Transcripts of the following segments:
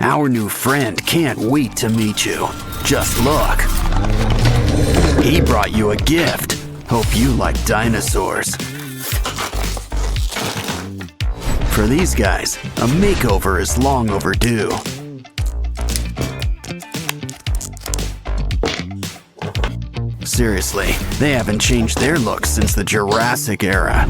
Our new friend can't wait to meet you. Just look. He brought you a gift. Hope you like dinosaurs. For these guys, a makeover is long overdue. Seriously, they haven't changed their looks since the Jurassic era.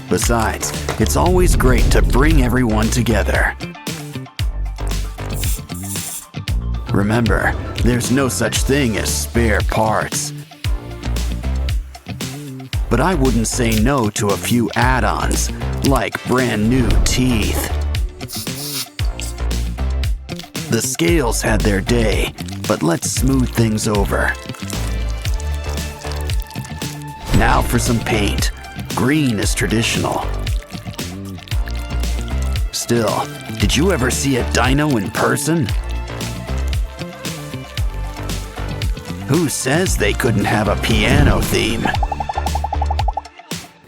Besides, it's always great to bring everyone together. Remember, there's no such thing as spare parts. But I wouldn't say no to a few add-ons, like brand new teeth. The scales had their day, but let's smooth things over. Now for some paint. Green is traditional. Still, did you ever see a dino in person? Who says they couldn't have a piano theme?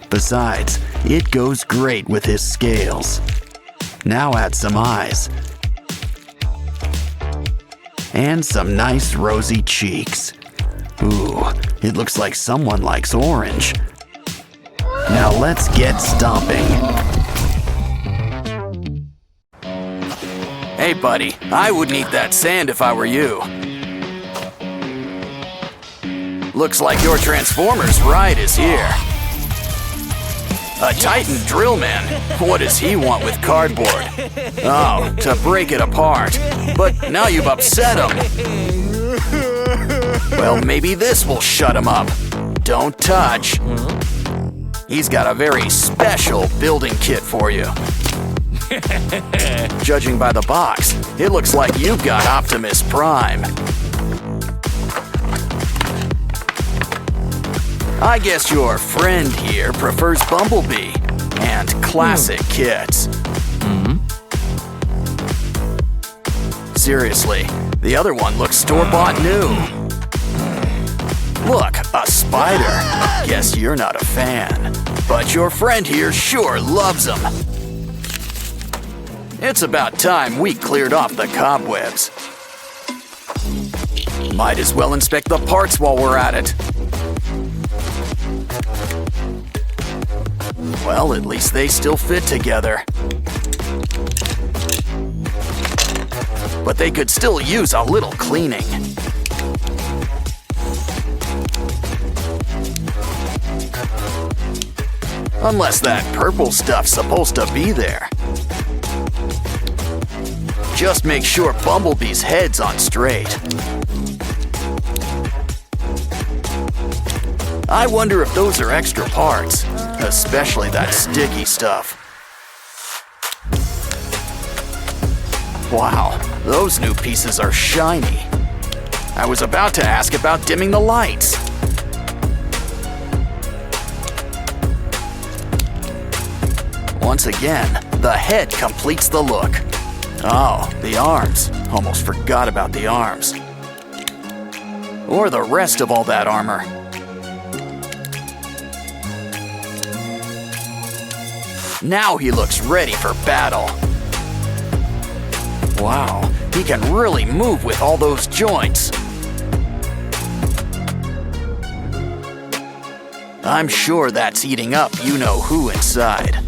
Besides, it goes great with his scales. Now add some eyes. And some nice rosy cheeks. Ooh, it looks like someone likes orange. Now let's get stomping. Hey buddy, I wouldn't eat that sand if I were you. Looks like your Transformers ride is here. A Titan drill man? What does he want with cardboard? Oh, to break it apart. But now you've upset him. Well, maybe this will shut him up. Don't touch. He's got a very special building kit for you. Judging by the box, it looks like you've got Optimus Prime. I guess your friend here prefers Bumblebee and classic kits. Seriously, the other one looks store-bought new. Look, a spider. Guess you're not a fan. But your friend here sure loves them. It's about time we cleared off the cobwebs. Might as well inspect the parts while we're at it. Well, at least they still fit together. But they could still use a little cleaning. Unless that purple stuff's supposed to be there. Just make sure Bumblebee's head's on straight. I wonder if those are extra parts, especially that sticky stuff. Wow, those new pieces are shiny. I was about to ask about dimming the lights. Once again, the head completes the look. Oh, the arms. Almost forgot about the arms. Or the rest of all that armor. Now he looks ready for battle. Wow, he can really move with all those joints. I'm sure that's eating up you-know-who inside.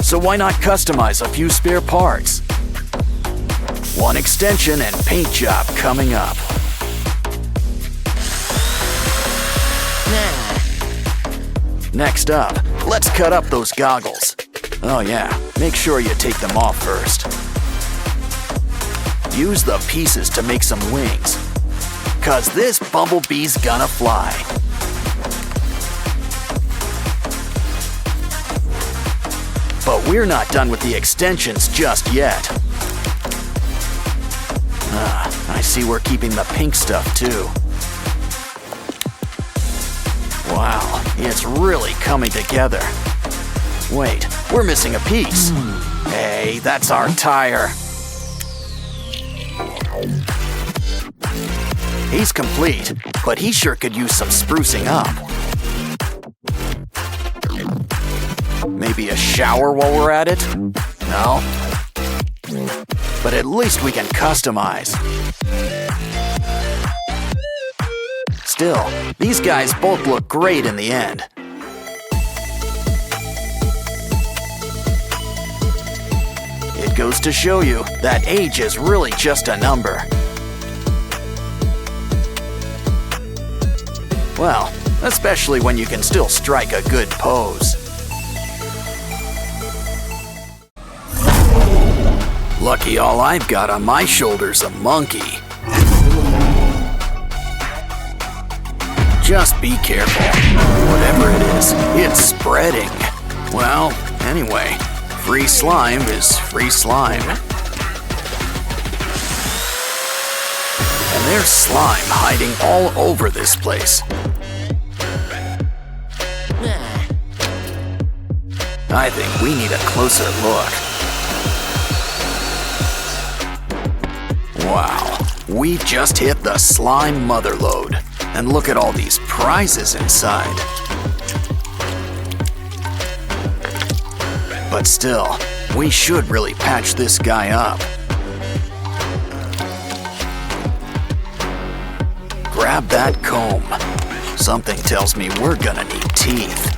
So why not customize a few spare parts? One extension and paint job coming up. Next up, let's cut up those goggles. Oh yeah, make sure you take them off first. Use the pieces to make some wings. 'Cause this Bumblebee's gonna fly. But we're not done with the extensions just yet. I see we're keeping the pink stuff too. Wow, it's really coming together. Wait, we're missing a piece. Hey, that's our tire. He's complete. but he sure could use some sprucing up. Maybe a shower while we're at it? No? But at least we can customize. Still, these guys both look great in the end. It goes to show you that age is really just a number. Well, especially when you can still strike a good pose. Lucky all I've got on my shoulder's a monkey. Just be careful. Whatever it is, it's spreading. Well, anyway, free slime is free slime. And there's slime hiding all over this place. I think we need a closer look. Wow, we just hit the slime motherlode. And look at all these prizes inside. But still, we should really patch this guy up. Grab that comb. Something tells me we're gonna need teeth.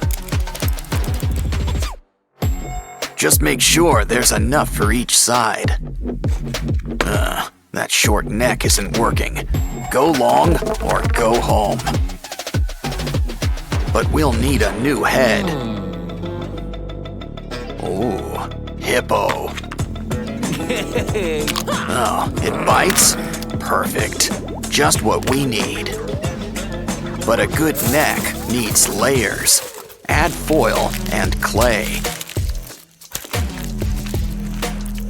Just make sure there's enough for each side. That short neck isn't working. Go long or go home. But we'll need a new head. Ooh, hippo. Oh, it bites? Perfect. Just what we need. But a good neck needs layers. Add foil and clay.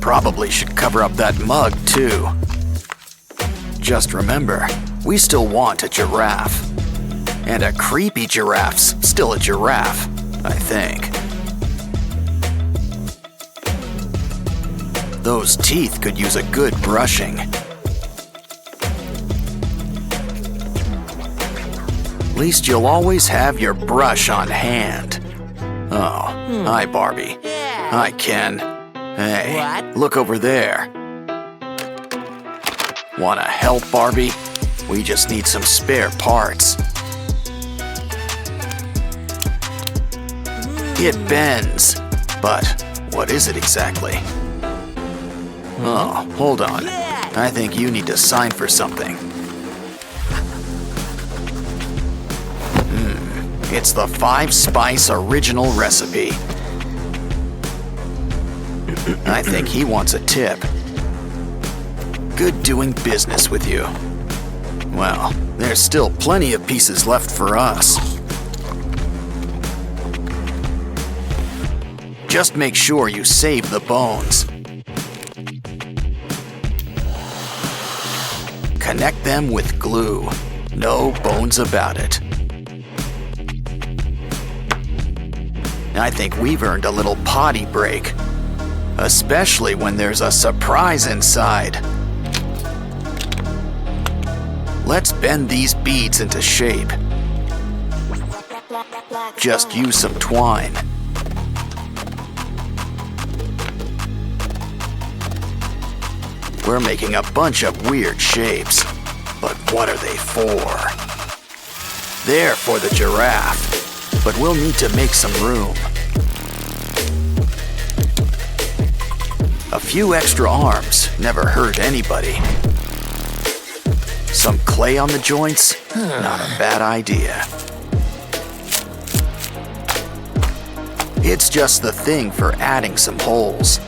Probably should cover up that mug too. Just remember, we still want a giraffe. And a creepy giraffe's still a giraffe, I think. Those teeth could use a good brushing. At least you'll always have your brush on hand. Oh, hi Barbie. Hi Ken. Hey, look over there. Wanna help, Barbie? We just need some spare parts. It bends, but what is it exactly? Oh, hold on. I think you need to sign for something. It's the 5-spice original recipe. I think he wants a tip. Good doing business with you. Well, there's still plenty of pieces left for us. Just make sure you save the bones. Connect them with glue. No bones about it. I think we've earned a little potty break. Especially when there's a surprise inside. Let's bend these beads into shape. Just use some twine. We're making a bunch of weird shapes, but what are they for? They're for the giraffe, but we'll need to make some room. A few extra arms never hurt anybody. Some clay on the joints? Not a bad idea. It's just the thing for adding some holes.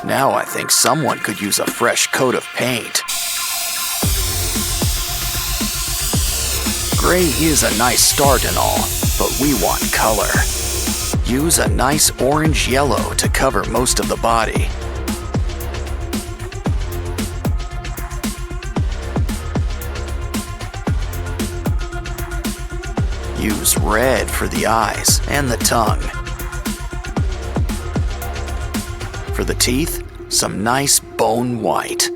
Now I think someone could use a fresh coat of paint. Gray is a nice start and all, but we want color. Use a nice orange yellow to cover most of the body. Use red for the eyes and the tongue. For the teeth, some nice bone white.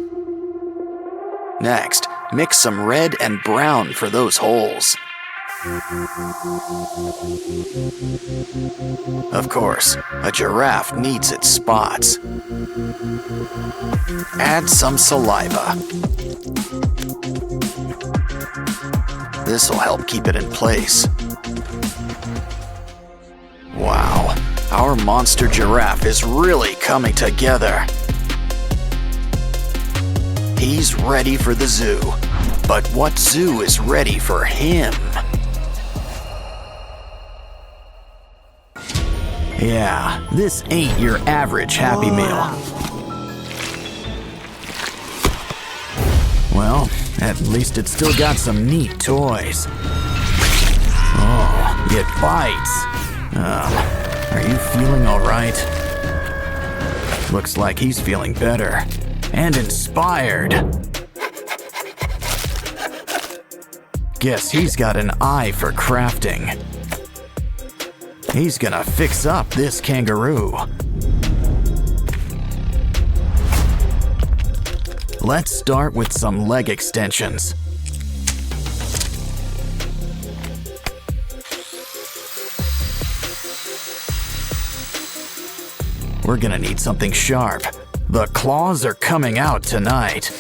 Next, mix some red and brown for those holes. Of course, a giraffe needs its spots. Add some saliva. This'll help keep it in place. Wow, our monster giraffe is really coming together. He's ready for the zoo, but what zoo is ready for him? Yeah, this ain't your average Happy Meal. Well, at least it's still got some neat toys. Oh, it bites. Are you feeling all right? Looks like he's feeling better and inspired. Guess he's got an eye for crafting. He's gonna fix up this kangaroo. Let's start with some leg extensions. We're gonna need something sharp. The claws are coming out tonight.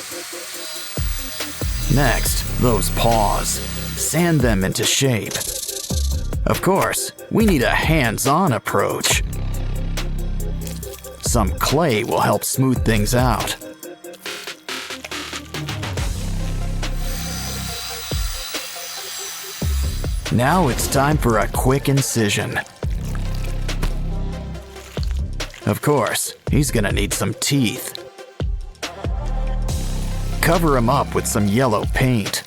Next, those paws. Sand them into shape. Of course, we need a hands-on approach. Some clay will help smooth things out. Now it's time for a quick incision. Of course, he's gonna need some teeth. Cover him up with some yellow paint.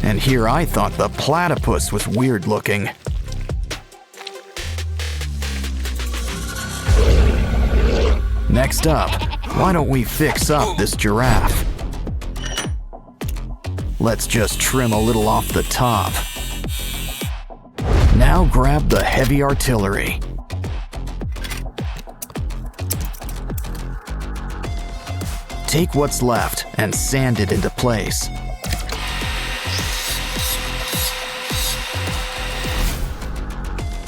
And here I thought the platypus was weird looking. Next up, why don't we fix up this giraffe? Let's just trim a little off the top. Now grab the heavy artillery. Take what's left and sand it into place.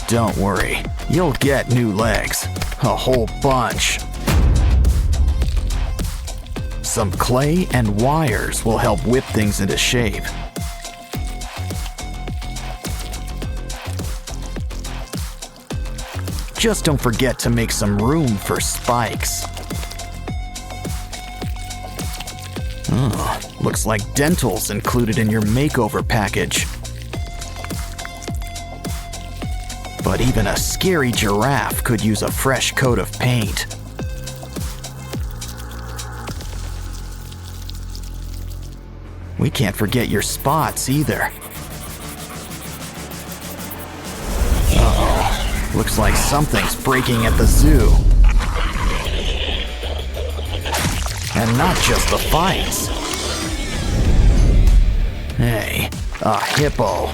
Don't worry, you'll get new legs. A whole bunch. Some clay and wires will help whip things into shape. Just don't forget to make some room for spikes. Looks like dental's included in your makeover package. But even a scary giraffe could use a fresh coat of paint. We can't forget your spots either. Uh-oh. Looks like something's breaking at the zoo. And not just the fights. Hey, a hippo.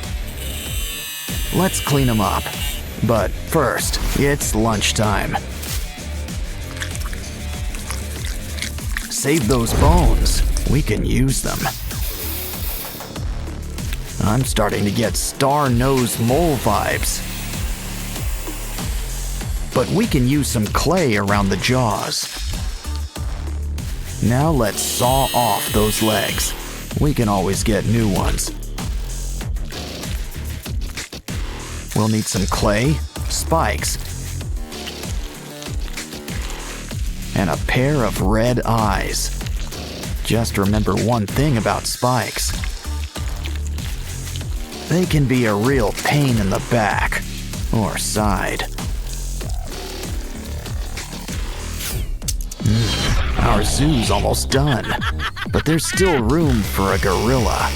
Let's clean him up. But first, it's lunchtime. Save those bones. We can use them. I'm starting to get star-nosed mole vibes. But we can use some clay around the jaws. Now let's saw off those legs. We can always get new ones. We'll need some clay, spikes, and a pair of red eyes. Just remember one thing about spikes. They can be a real pain in the back or side. Our zoo's almost done, but there's still room for a gorilla.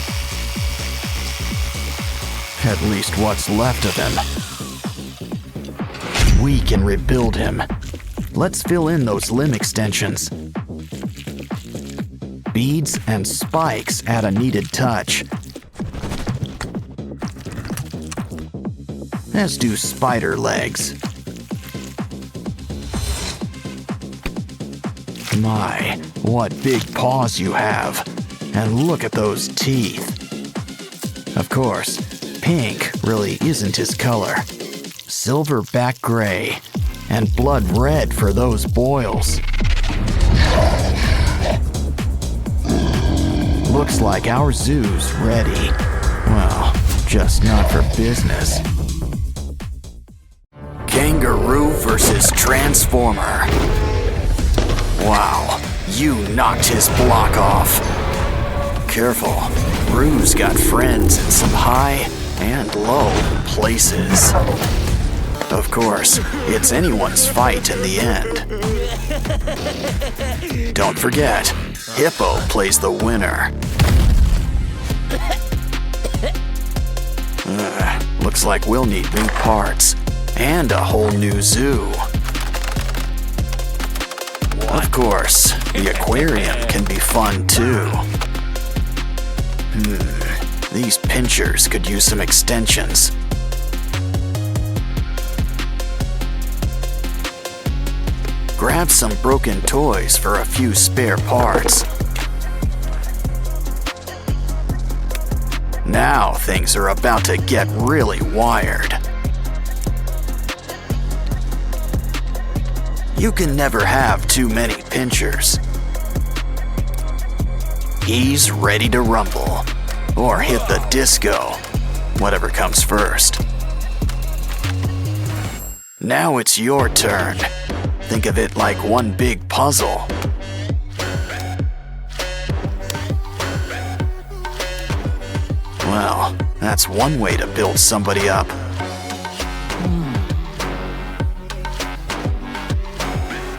At least what's left of him. We can rebuild him. Let's fill in those limb extensions. Beads and spikes add a needed touch. As do spider legs. My, what big paws you have. And look at those teeth. Of course, pink really isn't his color. Silverback gray, and blood red for those boils. Looks like our zoo's ready. Well, just not for business. Kangaroo versus Transformer. Wow, you knocked his block off. Careful, Roo's got friends in some high and low places. Of course, it's anyone's fight in the end. Don't forget, Hippo plays the winner. Looks like we'll need new parts and a whole new zoo. Of course, the aquarium can be fun too. These pinchers could use some extensions. Grab some broken toys for a few spare parts. Now things are about to get really wired. You can never have too many pinchers. He's ready to rumble, or hit the disco, whatever comes first. Now it's your turn. Think of it like one big puzzle. Well, that's one way to build somebody up.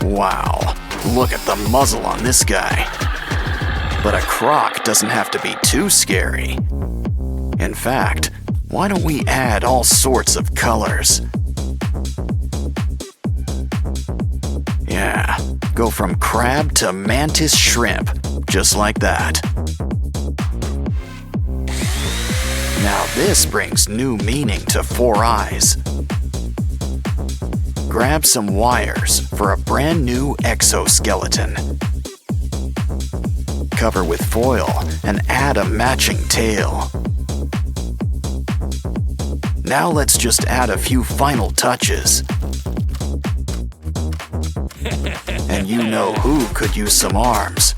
Wow, look at the muzzle on this guy. But a croc doesn't have to be too scary. In fact, why don't we add all sorts of colors? Yeah, go from crab to mantis shrimp, just like that. Now this brings new meaning to Four Eyes. Grab some wires for a brand new exoskeleton. Cover with foil and add a matching tail. Now let's just add a few final touches. And you know who could use some arms.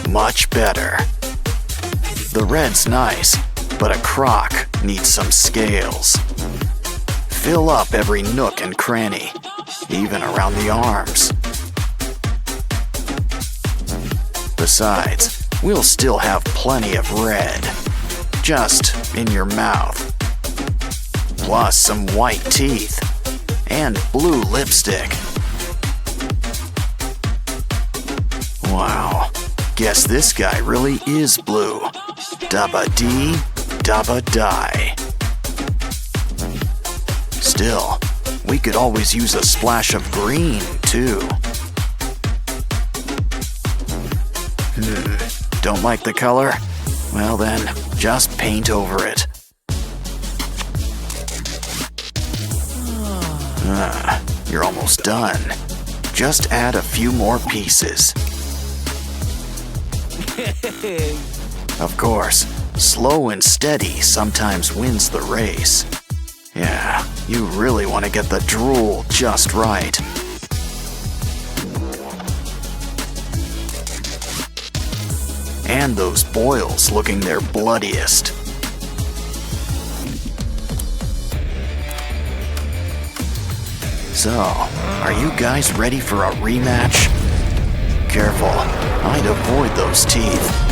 Much better. The red's nice, but a croc needs some scales. Fill up every nook and cranny, even around the arms. Besides, we'll still have plenty of red, just in your mouth. Plus some white teeth and blue lipstick. Wow, guess this guy really is blue. Dabba-dee, dabba-die. Still, we could always use a splash of green, too. Don't like the color? Well then, just paint over it. You're almost done. Just add a few more pieces. Of course, slow and steady sometimes wins the race. Yeah, you really want to get the drool just right. And those boils looking their bloodiest. So, are you guys ready for a rematch? Careful, I'd avoid those teeth.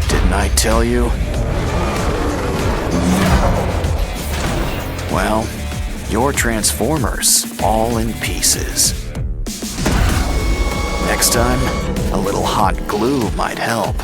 Didn't I tell you? Well, your Transformers all in pieces. Next time, a little hot glue might help.